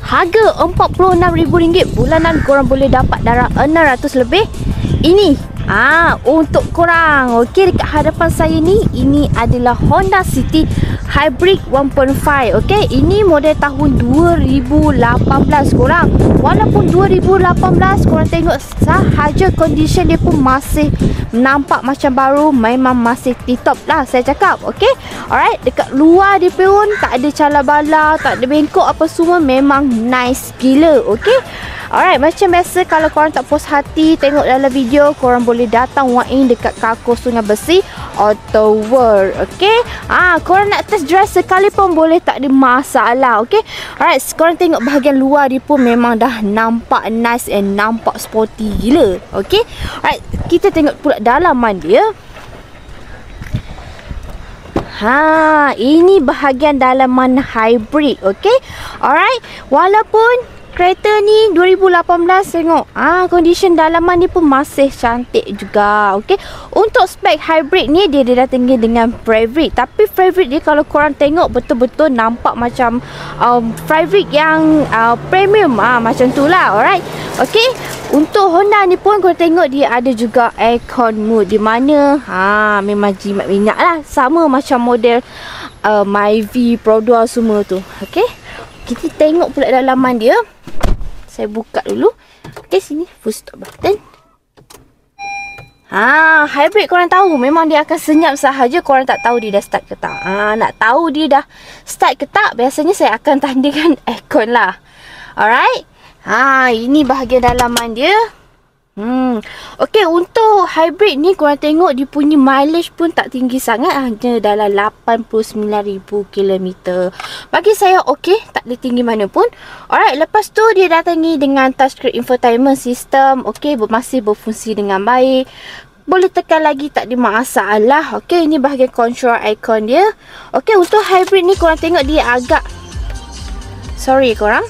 harga RM46,000 bulanan korang boleh dapat dalam 600 lebih. Ini untuk korang. Okey, dekat hadapan saya ni, ini adalah Honda City Hybrid 1.5. Okey, ini model tahun 2018 korang. Walaupun 2018 korang tengok sahaja condition dia pun masih nampak macam baru, memang masih tip-top lah saya cakap. Okey, alright, dekat luar dia pun tak ada cala-bala, tak ada bengkok apa semua, memang nice gila. Okey, alright, macam biasa kalau korang tak puas hati tengok dalam video, korang boleh datang walk in dekat Carco Sungai Besi Auto World. Okey, korang nak test drive sekali pun boleh, tak ada masalah. Okey, alright, korang tengok bahagian luar dia pun memang dah nampak nice and nampak sporty gila. Okey, alright, kita tengok pula dalaman dia. Ini bahagian dalaman hybrid. Okey, alright, walaupun kereta ni 2018 tengok condition dalaman ni pun masih cantik juga. Okey, untuk spek hybrid ni dia datangnya dengan fabric, tapi fabric dia kalau korang tengok betul-betul nampak macam fabric yang premium macam tu lah. Alright, okey, untuk Honda ni pun korang tengok dia ada juga aircon mode, di mana memang jimat minyak lah, sama macam model Myvi Pro 2 semua tu. Okey, kita tengok pula dalaman dia. Saya buka dulu. Okey, sini full stop button. Hybrid korang tahu memang dia akan senyap sahaja, korang tak tahu dia dah start ke tak. Nak tahu dia dah start ke tak, biasanya saya akan tandakan aircon lah. Alright. Ini bahagian dalaman dia. Okey, untuk hybrid ni korang tengok dia punya mileage pun tak tinggi sangat, hanya dalam 89,000 km. Bagi saya okey, tak ada tinggi mana pun. Alright, lepas tu dia datangi dengan touchscreen infotainment system. Okey, masih berfungsi dengan baik. Boleh tekan lagi, tak ada masalah. Okey, ini bahagian control icon dia. Okey, untuk hybrid ni korang tengok dia agak, sorry korang.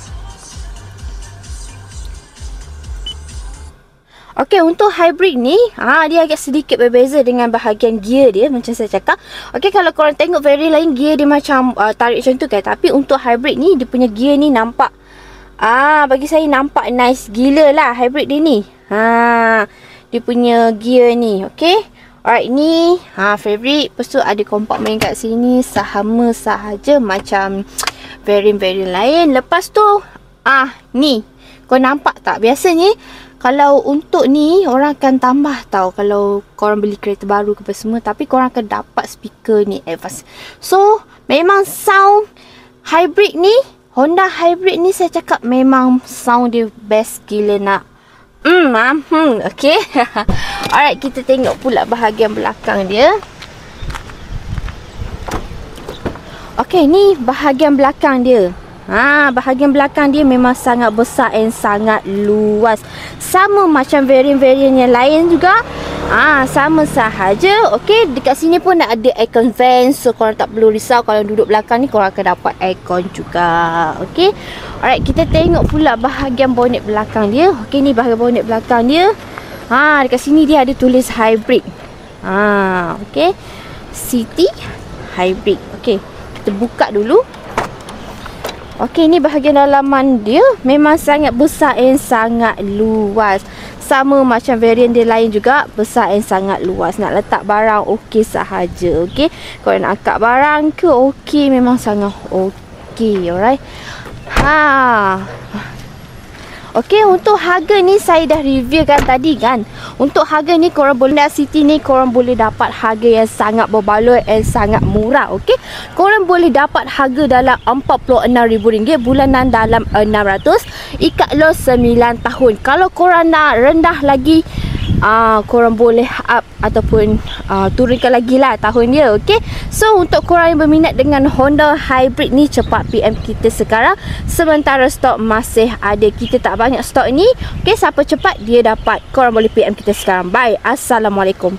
Okey, untuk hybrid ni dia agak sedikit berbeza dengan bahagian gear dia, macam saya cakap. Okey, kalau korang tengok variant lain gear dia macam tarik macam tu kan, tapi untuk hybrid ni dia punya gear ni nampak bagi saya nampak nice gila lah hybrid dia ni. Dia punya gear ni. Okey, alright, ni favorite. Lepas tu ada compartment kat sini, sama sahaja macam variant-variant lain. Lepas tu ni kau nampak tak, biasanya kalau untuk ni orang akan tambah tau kalau korang beli kereta baru ke apa semua, tapi korang akan dapat speaker ni advance. So memang sound hybrid ni, Honda hybrid ni saya cakap memang sound dia best gila nak. Okey. Alright, kita tengok pula bahagian belakang dia. Okey, ni bahagian belakang dia. Bahagian belakang dia memang sangat besar dan sangat luas, sama macam variant-variant yang lain juga. Sama sahaja. Okey, dekat sini pun ada aircon vent, so korang tak perlu risau kalau duduk belakang ni korang akan dapat aircon juga. Okey, alright, kita tengok pula bahagian bonnet belakang dia. Okey, ni bahagian bonnet belakang dia. Dekat sini dia ada tulis hybrid. Okey, City Hybrid. Okey, kita buka dulu. Okey, ni bahagian dalaman dia memang sangat besar dan sangat luas, sama macam variant dia lain juga, besar dan sangat luas. Nak letak barang okey sahaja. Okey, kalau nak angkat barang ke okey, memang sangat okey. Alright. Okey, untuk harga ni saya dah review kan tadi kan. Untuk harga ni korang boleh, Honda City ni korang boleh dapat harga yang sangat berbaloi dan sangat murah. Okey, korang boleh dapat harga dalam RM46,000 bulanan dalam 600, ikat los 9 tahun. Kalau korang nak rendah lagi, korang boleh up ataupun turunkan lagi lah tahun dia. Okey, so untuk korang yang berminat dengan Honda Hybrid ni, cepat PM kita sekarang, sementara stok masih ada. Kita tak banyak stok ni. Okey, siapa cepat dia dapat. Korang boleh PM kita sekarang. Bye, Assalamualaikum.